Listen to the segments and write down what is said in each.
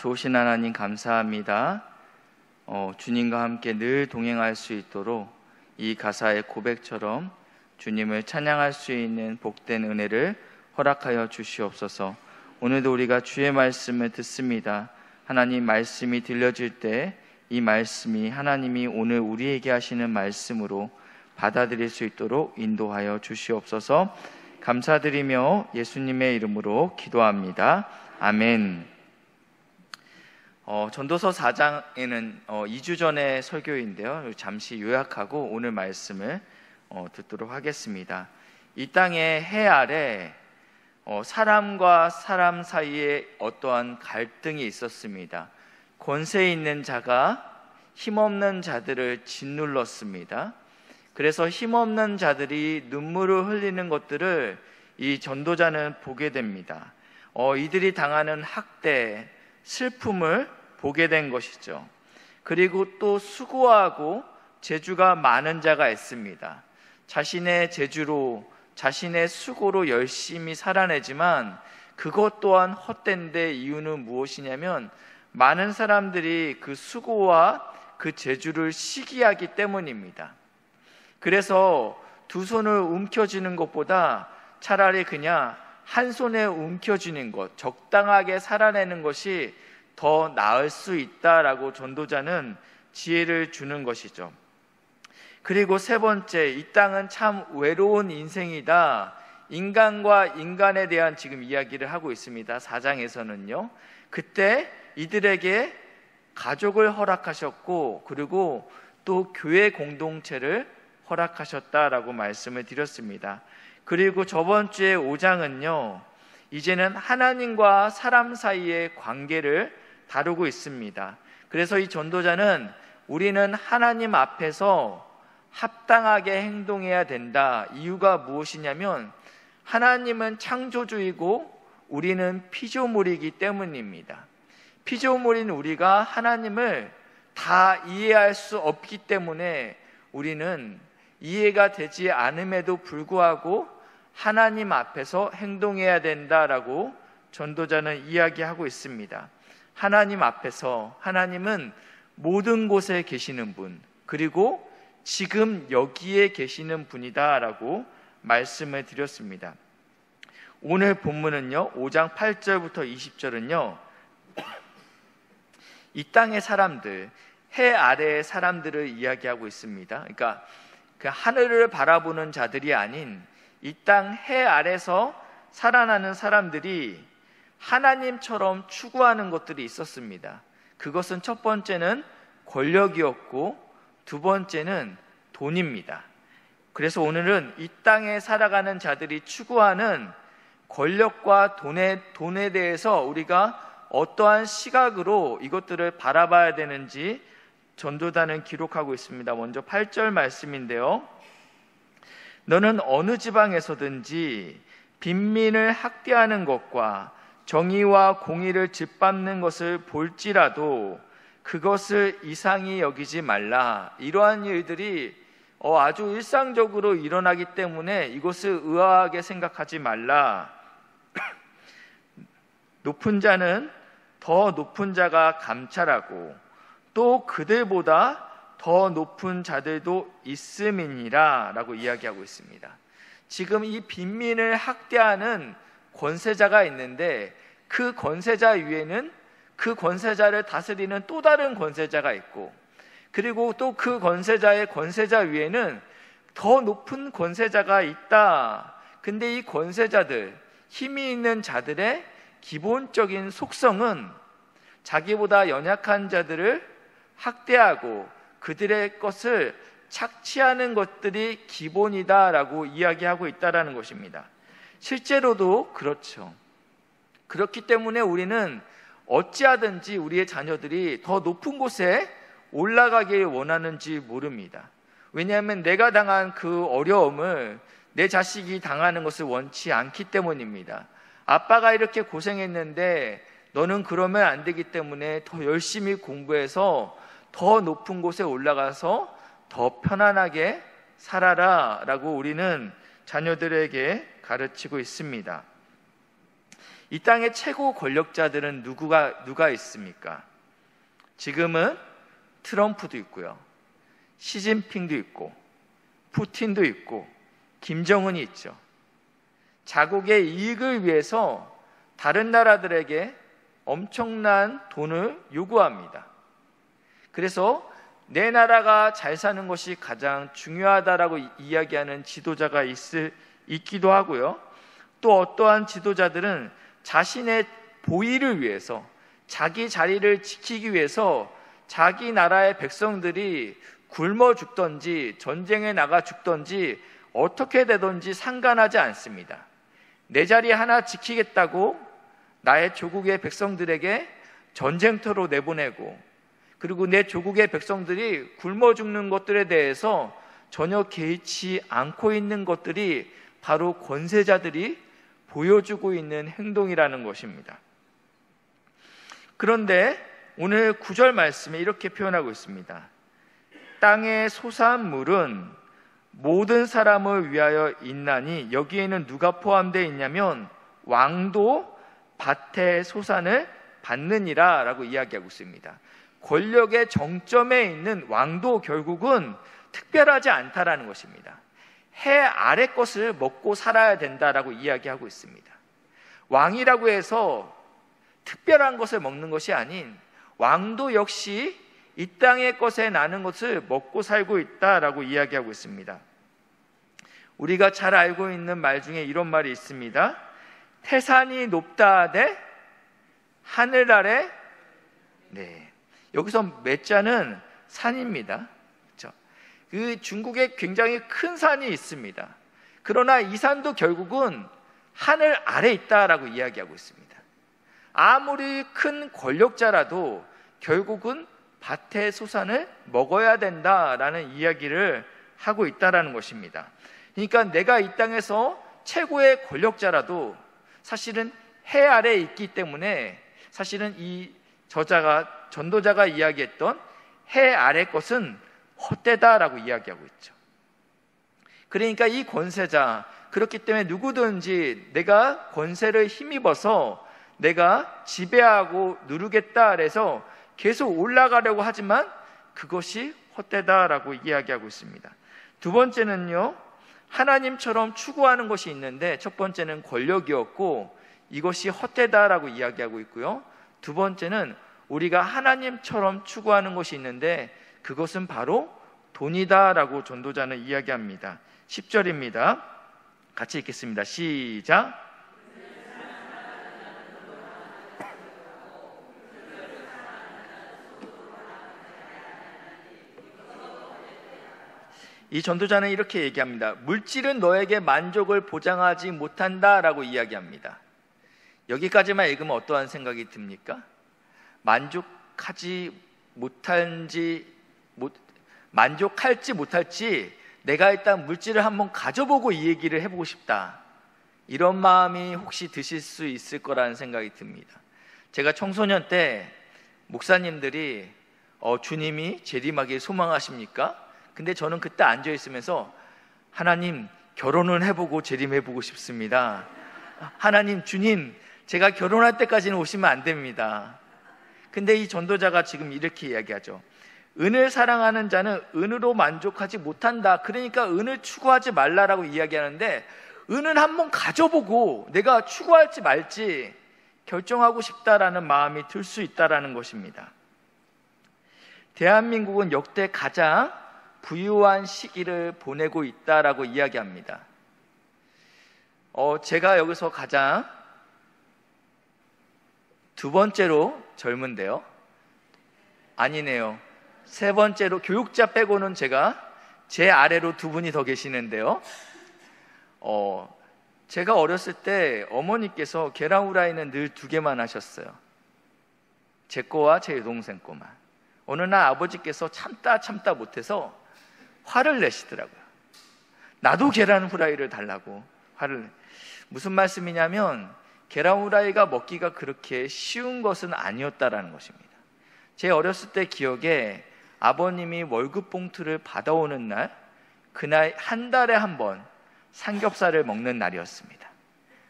좋으신 하나님 감사합니다. 주님과 함께 늘 동행할 수 있도록 이 가사의 고백처럼 주님을 찬양할 수 있는 복된 은혜를 허락하여 주시옵소서. 오늘도 우리가 주의 말씀을 듣습니다. 하나님 말씀이 들려질 때 이 말씀이 하나님이 오늘 우리에게 하시는 말씀으로 받아들일 수 있도록 인도하여 주시옵소서. 감사드리며 예수님의 이름으로 기도합니다. 아멘. 전도서 4장에는 2주 전의 설교인데요, 잠시 요약하고 오늘 말씀을 듣도록 하겠습니다. 이 땅의 해 아래 사람과 사람 사이에 어떠한 갈등이 있었습니다. 권세 있는 자가 힘없는 자들을 짓눌렀습니다. 그래서 힘없는 자들이 눈물을 흘리는 것들을 이 전도자는 보게 됩니다. 이들이 당하는 학대, 슬픔을 보게 된 것이죠. 그리고 또 수고하고 재주가 많은 자가 있습니다. 자신의 재주로, 자신의 수고로 열심히 살아내지만 그것 또한 헛된데 이유는 무엇이냐면 많은 사람들이 그 수고와 그 재주를 시기하기 때문입니다. 그래서 두 손을 움켜쥐는 것보다 차라리 그냥 한 손에 움켜쥐는 것, 적당하게 살아내는 것이 더 나을 수 있다라고 전도자는 지혜를 주는 것이죠. 그리고 세 번째, 이 땅은 참 외로운 인생이다. 인간과 인간에 대한 지금 이야기를 하고 있습니다. 4장에서는요. 그때 이들에게 가족을 허락하셨고 그리고 또 교회 공동체를 허락하셨다라고 말씀을 드렸습니다. 그리고 저번 주에 5장은요, 이제는 하나님과 사람 사이의 관계를 다루고 있습니다. 그래서 이 전도자는 우리는 하나님 앞에서 합당하게 행동해야 된다. 이유가 무엇이냐면 하나님은 창조주이고 우리는 피조물이기 때문입니다. 피조물인 우리가 하나님을 다 이해할 수 없기 때문에 우리는 이해가 되지 않음에도 불구하고 하나님 앞에서 행동해야 된다라고 전도자는 이야기하고 있습니다. 하나님 앞에서, 하나님은 모든 곳에 계시는 분, 그리고 지금 여기에 계시는 분이다라고 말씀을 드렸습니다. 오늘 본문은요, 5장 8절부터 20절은요, 이 땅의 사람들, 해 아래의 사람들을 이야기하고 있습니다. 그러니까 그 하늘을 바라보는 자들이 아닌 이 땅 해 아래서 살아나는 사람들이 하나님처럼 추구하는 것들이 있었습니다. 그것은 첫 번째는 권력이었고 두 번째는 돈입니다. 그래서 오늘은 이 땅에 살아가는 자들이 추구하는 권력과 돈에 대해서 우리가 어떠한 시각으로 이것들을 바라봐야 되는지 전도자는 기록하고 있습니다. 먼저 8절 말씀인데요. 너는 어느 지방에서든지 빈민을 학대하는 것과 정의와 공의를 짓밟는 것을 볼지라도 그것을 이상히 여기지 말라. 이러한 일들이 아주 일상적으로 일어나기 때문에 이것을 의아하게 생각하지 말라. 높은 자는 더 높은 자가 감찰하고 또 그들보다 더 높은 자들도 있음이니라 라고 이야기하고 있습니다. 지금 이 빈민을 학대하는 권세자가 있는데 그 권세자 위에는 그 권세자를 다스리는 또 다른 권세자가 있고 그리고 또 그 권세자의 권세자 위에는 더 높은 권세자가 있다. 근데 이 권세자들, 힘이 있는 자들의 기본적인 속성은 자기보다 연약한 자들을 학대하고 그들의 것을 착취하는 것들이 기본이다라고 이야기하고 있다라는 것입니다. 실제로도 그렇죠. 그렇기 때문에 우리는 어찌하든지 우리의 자녀들이 더 높은 곳에 올라가길 원하는지 모릅니다. 왜냐하면 내가 당한 그 어려움을 내 자식이 당하는 것을 원치 않기 때문입니다. 아빠가 이렇게 고생했는데 너는 그러면 안 되기 때문에 더 열심히 공부해서 더 높은 곳에 올라가서 더 편안하게 살아라 라고 우리는 자녀들에게 가르치고 있습니다. 이 땅의 최고 권력자들은 누가 있습니까? 지금은 트럼프도 있고요, 시진핑도 있고, 푸틴도 있고, 김정은이 있죠. 자국의 이익을 위해서 다른 나라들에게 엄청난 돈을 요구합니다. 그래서 내 나라가 잘 사는 것이 가장 중요하다라고 이야기하는 지도자가 있기도 하고요. 또 어떠한 지도자들은 자신의 보위를 위해서, 자기 자리를 지키기 위해서 자기 나라의 백성들이 굶어 죽던지 전쟁에 나가 죽던지 어떻게 되든지 상관하지 않습니다. 내 자리 하나 지키겠다고 나의 조국의 백성들에게 전쟁터로 내보내고, 그리고 내 조국의 백성들이 굶어 죽는 것들에 대해서 전혀 개의치 않고 있는 것들이 바로 권세자들이 보여주고 있는 행동이라는 것입니다. 그런데 오늘 9절 말씀에 이렇게 표현하고 있습니다. 땅의 소산물은 모든 사람을 위하여 있나니, 여기에는 누가 포함되어 있냐면 왕도 밭의 소산을 받느니라 라고 이야기하고 있습니다. 권력의 정점에 있는 왕도 결국은 특별하지 않다라는 것입니다. 해 아래 것을 먹고 살아야 된다라고 이야기하고 있습니다. 왕이라고 해서 특별한 것을 먹는 것이 아닌 왕도 역시 이 땅의 것에 나는 것을 먹고 살고 있다라고 이야기하고 있습니다. 우리가 잘 알고 있는 말 중에 이런 말이 있습니다. 태산이 높다 하되 하늘 아래, 여기서 맷자는 산입니다. 그렇죠? 그 중국에 굉장히 큰 산이 있습니다. 그러나 이 산도 결국은 하늘 아래 있다라고 이야기하고 있습니다. 아무리 큰 권력자라도 결국은 밭의 소산을 먹어야 된다라는 이야기를 하고 있다라는 것입니다. 그러니까 내가 이 땅에서 최고의 권력자라도 사실은 해 아래에 있기 때문에 사실은 이 전도자가 이야기했던 해 아래 것은 헛되다라고 이야기하고 있죠. 그러니까 이 권세자, 그렇기 때문에 누구든지 내가 권세를 힘입어서 내가 지배하고 누르겠다 그래서 계속 올라가려고 하지만 그것이 헛되다라고 이야기하고 있습니다. 두 번째는요, 하나님처럼 추구하는 것이 있는데, 첫 번째는 권력이었고 이것이 헛되다라고 이야기하고 있고요, 두 번째는 우리가 하나님처럼 추구하는 것이 있는데 그것은 바로 돈이다라고 전도자는 이야기합니다. 10절입니다. 같이 읽겠습니다. 시작. 이 전도자는 이렇게 얘기합니다. 물질은 너에게 만족을 보장하지 못한다라고 이야기합니다. 여기까지만 읽으면 어떠한 생각이 듭니까? 만족할지 못할지 내가 일단 물질을 한번 가져보고 이 얘기를 해보고 싶다, 이런 마음이 혹시 드실 수 있을 거라는 생각이 듭니다. 제가 청소년 때 목사님들이 주님이 재림하길 소망하십니까? 근데 저는 그때 앉아있으면서 하나님, 결혼은 해보고 재림해보고 싶습니다. 하나님, 주님, 제가 결혼할 때까지는 오시면 안 됩니다. 근데 이 전도자가 지금 이렇게 이야기하죠. 은을 사랑하는 자는 은으로 만족하지 못한다. 그러니까 은을 추구하지 말라라고 이야기하는데, 은은 한번 가져보고 내가 추구할지 말지 결정하고 싶다라는 마음이 들 수 있다라는 것입니다. 대한민국은 역대 가장 부유한 시기를 보내고 있다라고 이야기합니다. 제가 여기서 가장 두 번째로 젊은데요. 아니네요. 세 번째로, 교육자 빼고는 제 아래로 두 분이 더 계시는데요. 제가 어렸을 때 어머니께서 계란 후라이는 늘 2개만 하셨어요. 제 거와 제 여동생 거만. 어느 날 아버지께서 참다 못해서 화를 내시더라고요. 나도 계란 후라이를 달라고 무슨 말씀이냐면, 계란 후라이가 먹기가 그렇게 쉬운 것은 아니었다라는 것입니다. 제 어렸을 때 기억에 아버님이 월급 봉투를 받아오는 날, 그날 한 달에 한 번 삼겹살을 먹는 날이었습니다.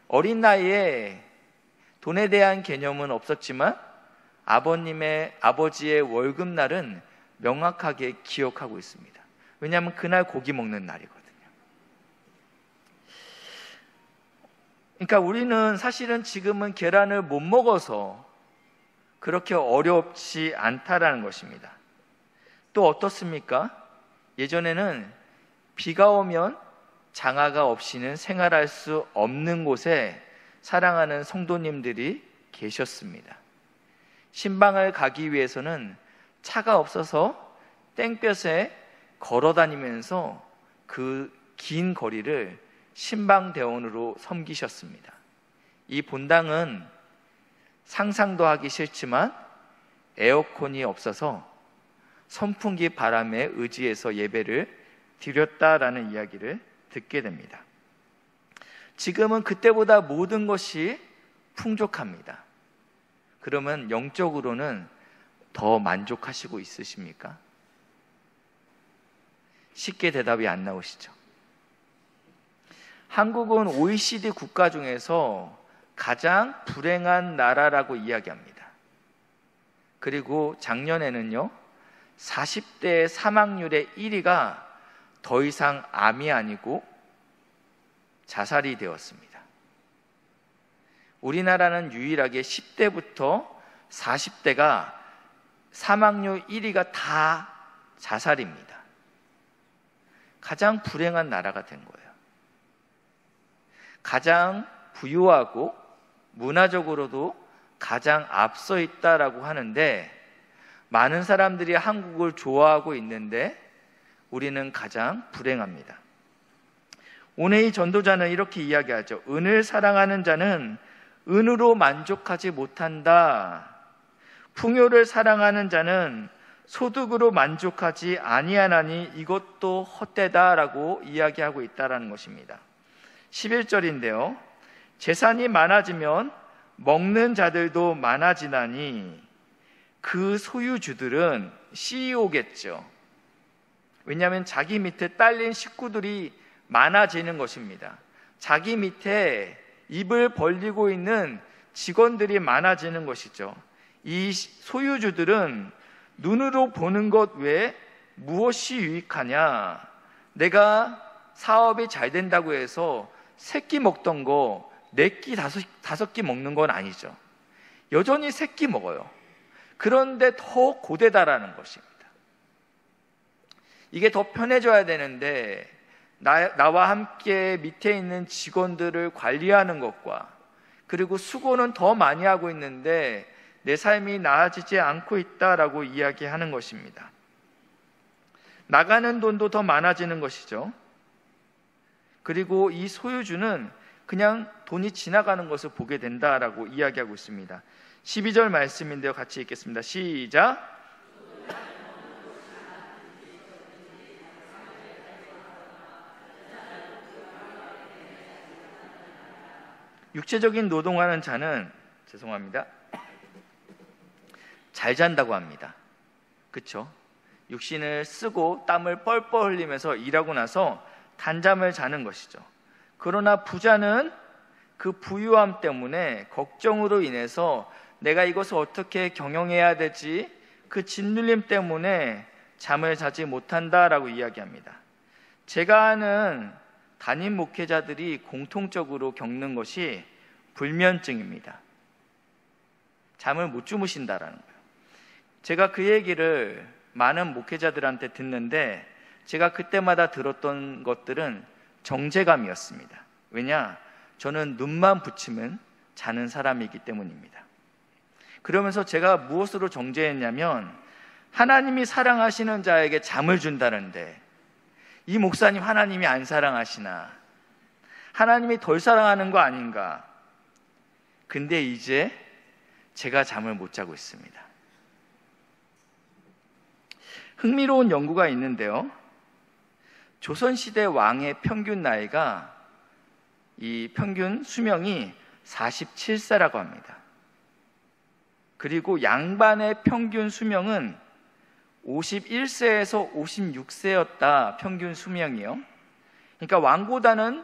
어린 나이에 돈에 대한 개념은 없었지만 아버지의 월급날은 명확하게 기억하고 있습니다. 왜냐하면 그날 고기 먹는 날이거든요. 그러니까 우리는 사실은 지금은 계란을 못 먹어서 그렇게 어렵지 않다라는 것입니다. 또 어떻습니까? 예전에는 비가 오면 장화가 없이는 생활할 수 없는 곳에 사랑하는 성도님들이 계셨습니다. 신방을 가기 위해서는 차가 없어서 땡볕에 걸어 다니면서 그 긴 거리를 신방대원으로 섬기셨습니다. 이 본당은 상상도 하기 싫지만 에어컨이 없어서 선풍기 바람에 의지해서 예배를 드렸다라는 이야기를 듣게 됩니다. 지금은 그때보다 모든 것이 풍족합니다. 그러면 영적으로는 더 만족하시고 있으십니까? 쉽게 대답이 안 나오시죠? 한국은 OECD 국가 중에서 가장 불행한 나라라고 이야기합니다. 그리고 작년에는요, 40대 사망률의 1위가 더 이상 암이 아니고 자살이 되었습니다. 우리나라는 유일하게 10대부터 40대가 사망률 1위가 다 자살입니다. 가장 불행한 나라가 된 거예요. 가장 부유하고 문화적으로도 가장 앞서 있다라고 하는데, 많은 사람들이 한국을 좋아하고 있는데 우리는 가장 불행합니다. 오늘 이 전도자는 이렇게 이야기하죠. 은을 사랑하는 자는 은으로 만족하지 못한다. 풍요를 사랑하는 자는 소득으로 만족하지 아니하나니 이것도 헛되다라고 이야기하고 있다라는 것입니다. 11절인데요. 재산이 많아지면 먹는 자들도 많아지나니 그 소유주들은 CEO겠죠. 왜냐하면 자기 밑에 딸린 식구들이 많아지는 것입니다. 자기 밑에 입을 벌리고 있는 직원들이 많아지는 것이죠. 이 소유주들은 눈으로 보는 것 외에 무엇이 유익하냐? 내가 사업이 잘 된다고 해서 3끼 먹던 거 4끼, 5끼 먹는 건 아니죠. 여전히 3끼 먹어요. 그런데 더 고되다라는 것입니다. 이게 더 편해져야 되는데 나와 함께 밑에 있는 직원들을 관리하는 것과, 그리고 수고는 더 많이 하고 있는데 내 삶이 나아지지 않고 있다라고 이야기하는 것입니다. 나가는 돈도 더 많아지는 것이죠. 그리고 이 소유주는 그냥 돈이 지나가는 것을 보게 된다라고 이야기하고 있습니다. 12절 말씀인데요. 같이 읽겠습니다. 시작. 육체적인 노동하는 자는 잘 잔다고 합니다. 그렇죠? 육신을 쓰고 땀을 뻘뻘 흘리면서 일하고 나서 단잠을 자는 것이죠. 그러나 부자는 그 부유함 때문에 걱정으로 인해서 내가 이것을 어떻게 경영해야 되지? 그 짓눌림 때문에 잠을 자지 못한다라고 이야기합니다. 제가 아는 담임 목회자들이 공통적으로 겪는 것이 불면증입니다. 잠을 못 주무신다라는 거예요. 제가 그 얘기를 많은 목회자들한테 듣는데 제가 그때마다 들었던 것들은 정제감이었습니다. 왜냐? 저는 눈만 붙이면 자는 사람이기 때문입니다. 그러면서 제가 무엇으로 정제했냐면, 하나님이 사랑하시는 자에게 잠을 준다는데 이 목사님 하나님이 안 사랑하시나? 하나님이 덜 사랑하는 거 아닌가? 근데 이제 제가 잠을 못 자고 있습니다. 흥미로운 연구가 있는데요. 조선시대 왕의 평균 나이가, 이 평균 수명이 47세라고 합니다. 그리고 양반의 평균 수명은 51세에서 56세였다. 평균 수명이요. 그러니까 왕보다는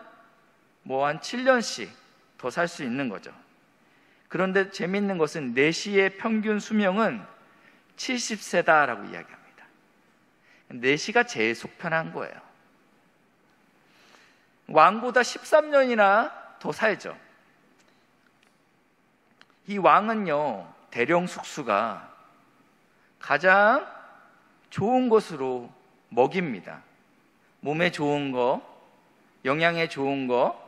한 7년씩 더 살 수 있는 거죠. 그런데 재미있는 것은 내시의 평균 수명은 70세다라고 이야기합니다. 내시가 제일 속편한 거예요. 왕보다 13년이나 더 살죠. 이 왕은요, 대령 숙수가 가장 좋은 것으로 먹입니다. 몸에 좋은 거, 영양에 좋은 거,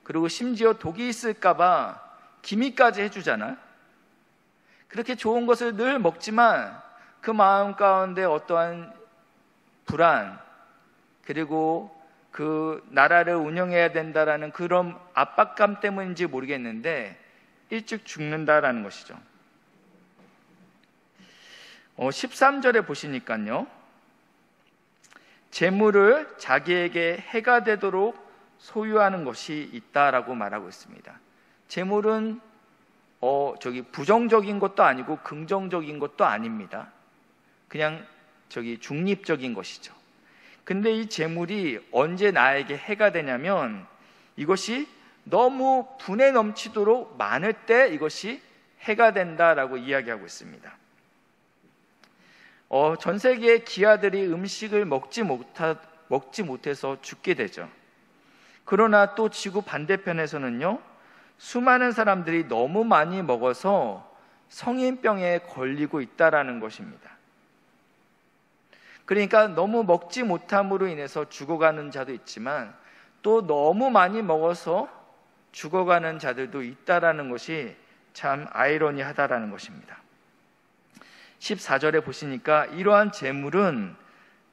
그리고 심지어 독이 있을까봐 기미까지 해주잖아요. 그렇게 좋은 것을 늘 먹지만 그 마음 가운데 어떠한 불안, 그리고 그 나라를 운영해야 된다라는 그런 압박감 때문인지 모르겠는데 일찍 죽는다라는 것이죠. 13절에 보시니까요, 재물을 자기에게 해가 되도록 소유하는 것이 있다라고 말하고 있습니다. 재물은 부정적인 것도 아니고 긍정적인 것도 아닙니다. 그냥 중립적인 것이죠. 근데 이 재물이 언제 나에게 해가 되냐면 이것이 너무 분에 넘치도록 많을 때 이것이 해가 된다라고 이야기하고 있습니다. 전 세계의 기아들이 음식을 먹지 못해서 죽게 되죠. 그러나 또 지구 반대편에서는요, 수많은 사람들이 너무 많이 먹어서 성인병에 걸리고 있다라는 것입니다. 그러니까 너무 먹지 못함으로 인해서 죽어가는 자도 있지만 또 너무 많이 먹어서 죽어가는 자들도 있다라는 것이 참 아이러니하다라는 것입니다. 14절에 보시니까 이러한 재물은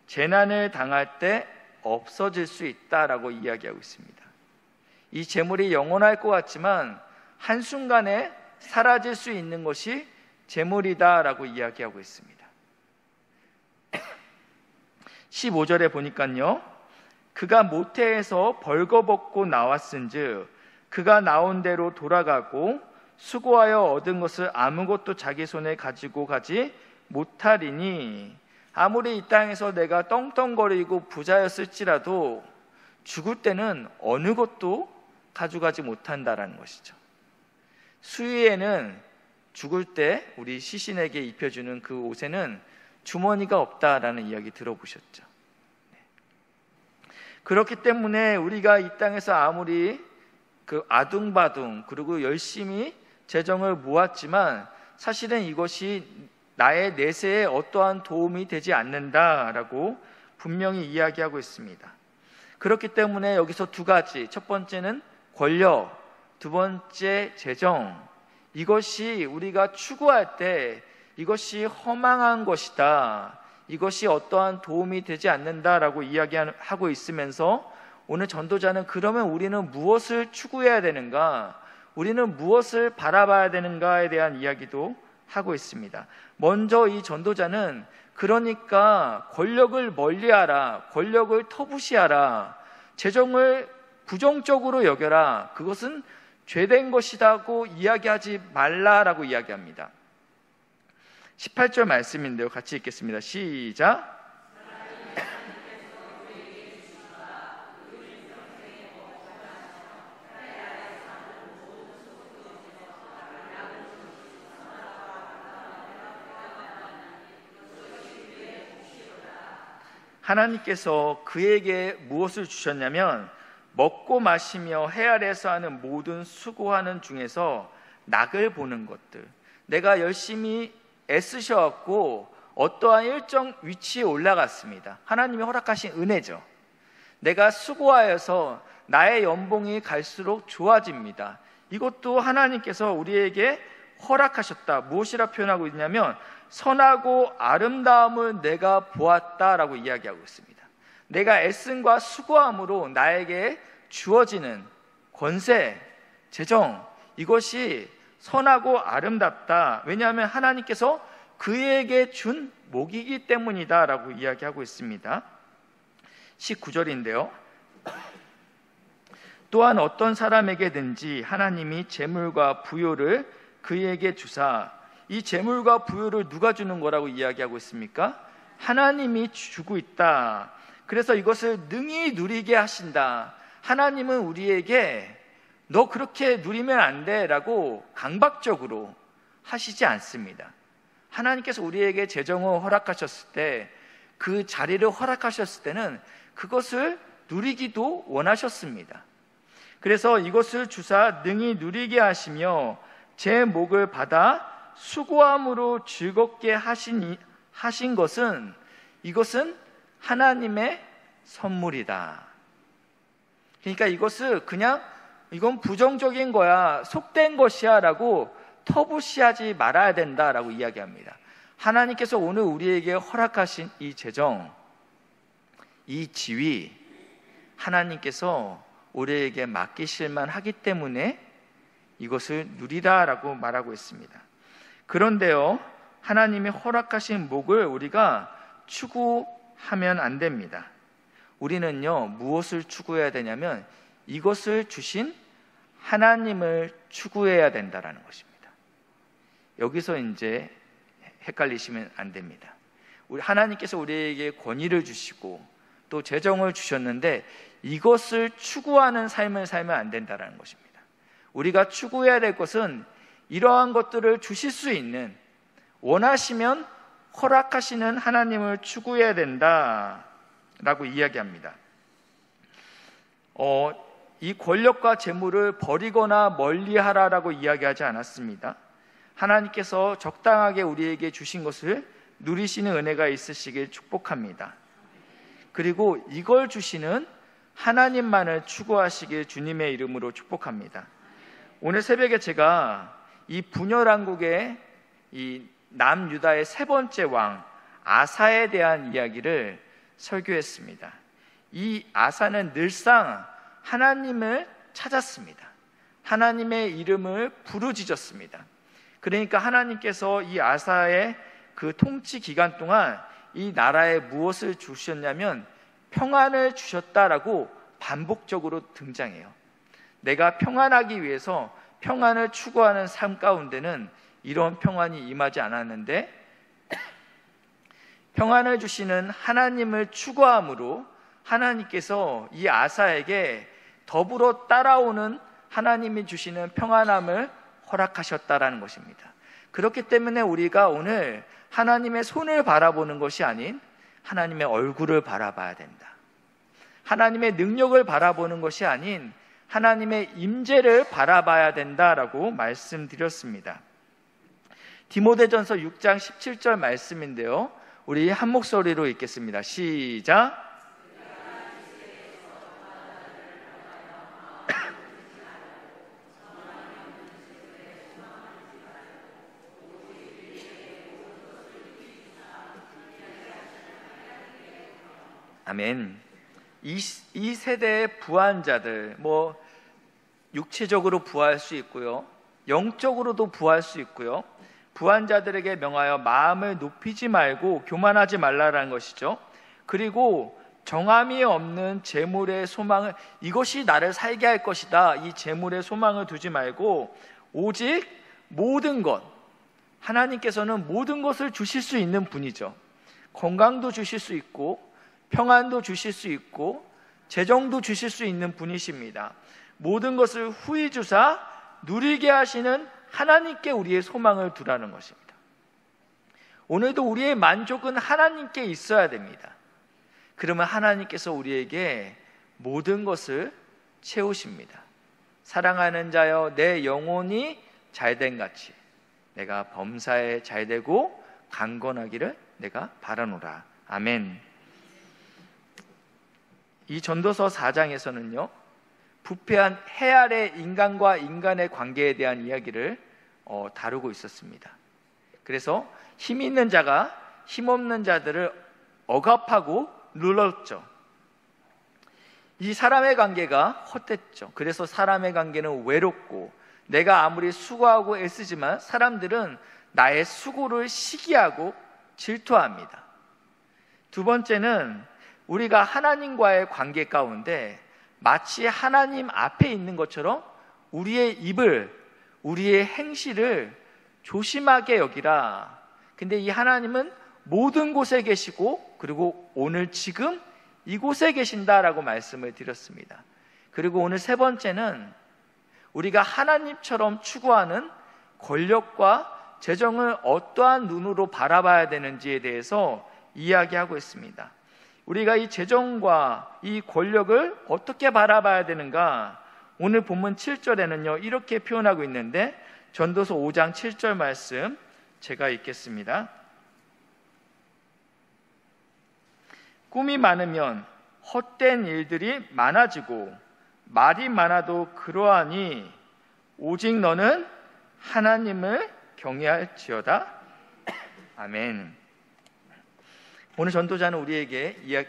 재난을 당할 때 없어질 수 있다라고 이야기하고 있습니다. 이 재물이 영원할 것 같지만 한순간에 사라질 수 있는 것이 재물이다라고 이야기하고 있습니다. 15절에 보니까요, 그가 모태에서 벌거벗고 나왔은즉 그가 나온 대로 돌아가고 수고하여 얻은 것을 아무것도 자기 손에 가지고 가지 못하리니, 아무리 이 땅에서 내가 떵떵거리고 부자였을지라도 죽을 때는 어느 것도 가져가지 못한다라는 것이죠. 수위에는 죽을 때 우리 시신에게 입혀주는 그 옷에는 주머니가 없다라는 이야기 들어보셨죠? 그렇기 때문에 우리가 이 땅에서 아무리 아둥바둥 그리고 열심히 재정을 모았지만 사실은 이것이 나의 내세에 어떠한 도움이 되지 않는다라고 분명히 이야기하고 있습니다. 그렇기 때문에 여기서 두 가지, 첫 번째는 권력, 두 번째 재정, 이것이 우리가 추구할 때 이것이 허망한 것이다, 이것이 어떠한 도움이 되지 않는다라고 이야기하고 있으면서 오늘 전도자는 그러면 우리는 무엇을 추구해야 되는가, 우리는 무엇을 바라봐야 되는가에 대한 이야기도 하고 있습니다. 먼저 이 전도자는 그러니까 권력을 멀리하라, 권력을 터부시하라, 재정을 부정적으로 여겨라, 그것은 죄된 것이라고 이야기하지 말라라고 이야기합니다. 18절 말씀인데요, 같이 읽겠습니다. 시작. 하나님께서 그에게 무엇을 주셨냐면 먹고 마시며 해 아래에서 하는 모든 수고하는 중에서 낙을 보는 것들, 내가 열심히 애쓰셔갖고 어떠한 일정 위치에 올라갔습니다. 하나님이 허락하신 은혜죠. 내가 수고하여서 나의 연봉이 갈수록 좋아집니다. 이것도 하나님께서 우리에게 허락하셨다. 무엇이라 표현하고 있냐면 선하고 아름다움을 내가 보았다라고 이야기하고 있습니다. 내가 애씀과 수고함으로 나에게 주어지는 권세, 재정, 이것이 선하고 아름답다. 왜냐하면 하나님께서 그에게 준 복이기 때문이다 라고 이야기하고 있습니다. 19절인데요, 또한 어떤 사람에게든지 하나님이 재물과 부요를 그에게 주사, 이 재물과 부요를 누가 주는 거라고 이야기하고 있습니까? 하나님이 주고 있다. 그래서 이것을 능히 누리게 하신다. 하나님은 우리에게 너 그렇게 누리면 안 돼 라고 강박적으로 하시지 않습니다. 하나님께서 우리에게 재정을 허락하셨을 때, 그 자리를 허락하셨을 때는 그것을 누리기도 원하셨습니다. 그래서 이것을 주사 능히 누리게 하시며 제 목을 받아 수고함으로 즐겁게 하신 것은, 이것은 하나님의 선물이다. 그러니까 이것을 그냥 이건 부정적인 거야, 속된 것이야 라고 터부시하지 말아야 된다라고 이야기합니다. 하나님께서 오늘 우리에게 허락하신 이 재정, 이 지위, 하나님께서 우리에게 맡기실만 하기 때문에 이것을 누리라라고 말하고 있습니다. 그런데요, 하나님이 허락하신 목을 우리가 추구하면 안 됩니다. 우리는요, 무엇을 추구해야 되냐면 이것을 주신 하나님을 추구해야 된다라는 것입니다. 여기서 이제 헷갈리시면 안 됩니다. 하나님께서 우리에게 권위를 주시고 또 재정을 주셨는데 이것을 추구하는 삶을 살면 안 된다는 것입니다. 우리가 추구해야 될 것은 이러한 것들을 주실 수 있는, 원하시면 허락하시는 하나님을 추구해야 된다라고 이야기합니다. 이 권력과 재물을 버리거나 멀리하라라고 이야기하지 않았습니다. 하나님께서 적당하게 우리에게 주신 것을 누리시는 은혜가 있으시길 축복합니다. 그리고 이걸 주시는 하나님만을 추구하시길 주님의 이름으로 축복합니다. 오늘 새벽에 제가 이 분열왕국의 이 남유다의 세 번째 왕 아사에 대한 이야기를 설교했습니다. 이 아사는 늘상 하나님을 찾았습니다. 하나님의 이름을 부르짖었습니다. 그러니까 하나님께서 이 아사의 그 통치 기간 동안 이 나라에 무엇을 주셨냐면 평안을 주셨다라고 반복적으로 등장해요. 내가 평안하기 위해서 평안을 추구하는 삶 가운데는 이런 평안이 임하지 않았는데, 평안을 주시는 하나님을 추구함으로 하나님께서 이 아사에게 더불어 따라오는 하나님이 주시는 평안함을 허락하셨다라는 것입니다. 그렇기 때문에 우리가 오늘 하나님의 손을 바라보는 것이 아닌 하나님의 얼굴을 바라봐야 된다. 하나님의 능력을 바라보는 것이 아닌 하나님의 임재를 바라봐야 된다라고 말씀드렸습니다. 디모데전서 6장 17절 말씀인데요, 우리 한 목소리로 읽겠습니다. 시작. 아멘. 이 세대의 부한자들, 육체적으로 부할 수 있고요, 영적으로도 부할 수 있고요, 부한자들에게 명하여 마음을 높이지 말고 교만하지 말라라는 것이죠. 그리고 정함이 없는 재물의 소망을, 이것이 나를 살게 할 것이다, 이 재물의 소망을 두지 말고 오직 모든 것, 하나님께서는 모든 것을 주실 수 있는 분이죠. 건강도 주실 수 있고 평안도 주실 수 있고 재정도 주실 수 있는 분이십니다. 모든 것을 후히 주사 누리게 하시는 하나님께 우리의 소망을 두라는 것입니다. 오늘도 우리의 만족은 하나님께 있어야 됩니다. 그러면 하나님께서 우리에게 모든 것을 채우십니다. 사랑하는 자여, 내 영혼이 잘된 같이 내가 범사에 잘되고 강건하기를 내가 바라노라. 아멘. 이 전도서 4장에서는요, 부패한 해 아래 인간과 인간의 관계에 대한 이야기를 다루고 있었습니다. 그래서 힘 있는 자가 힘없는 자들을 억압하고 눌렀죠. 이 사람의 관계가 헛됐죠. 그래서 사람의 관계는 외롭고, 내가 아무리 수고하고 애쓰지만 사람들은 나의 수고를 시기하고 질투합니다. 두 번째는 우리가 하나님과의 관계 가운데 마치 하나님 앞에 있는 것처럼 우리의 입을, 우리의 행실을 조심하게 여기라. 근데 이 하나님은 모든 곳에 계시고, 그리고 오늘 지금 이곳에 계신다라고 말씀을 드렸습니다. 그리고 오늘 세 번째는 우리가 하나님처럼 추구하는 권력과 재정을 어떠한 눈으로 바라봐야 되는지에 대해서 이야기하고 있습니다. 우리가 이 재정과 이 권력을 어떻게 바라봐야 되는가? 오늘 본문 7절에는요 이렇게 표현하고 있는데, 전도서 5장 7절 말씀 제가 읽겠습니다. 꿈이 많으면 헛된 일들이 많아지고 말이 많아도 그러하니 오직 너는 하나님을 경외할지어다. 아멘. 오늘 전도자는 우리에게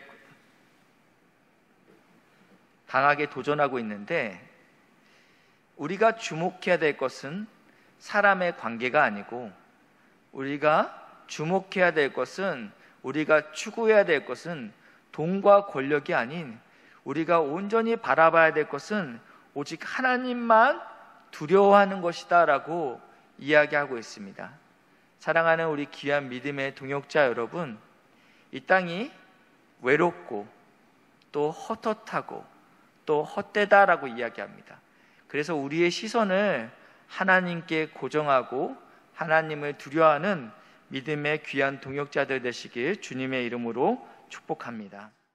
강하게 도전하고 있는데, 우리가 주목해야 될 것은 사람의 관계가 아니고, 우리가 주목해야 될 것은, 우리가 추구해야 될 것은 돈과 권력이 아닌, 우리가 온전히 바라봐야 될 것은 오직 하나님만 두려워하는 것이다 라고 이야기하고 있습니다. 사랑하는 우리 귀한 믿음의 동역자 여러분, 이 땅이 외롭고 또 헛헛하고 또 헛되다라고 이야기합니다. 그래서 우리의 시선을 하나님께 고정하고 하나님을 두려워하는 믿음의 귀한 동역자들 되시길 주님의 이름으로 축복합니다.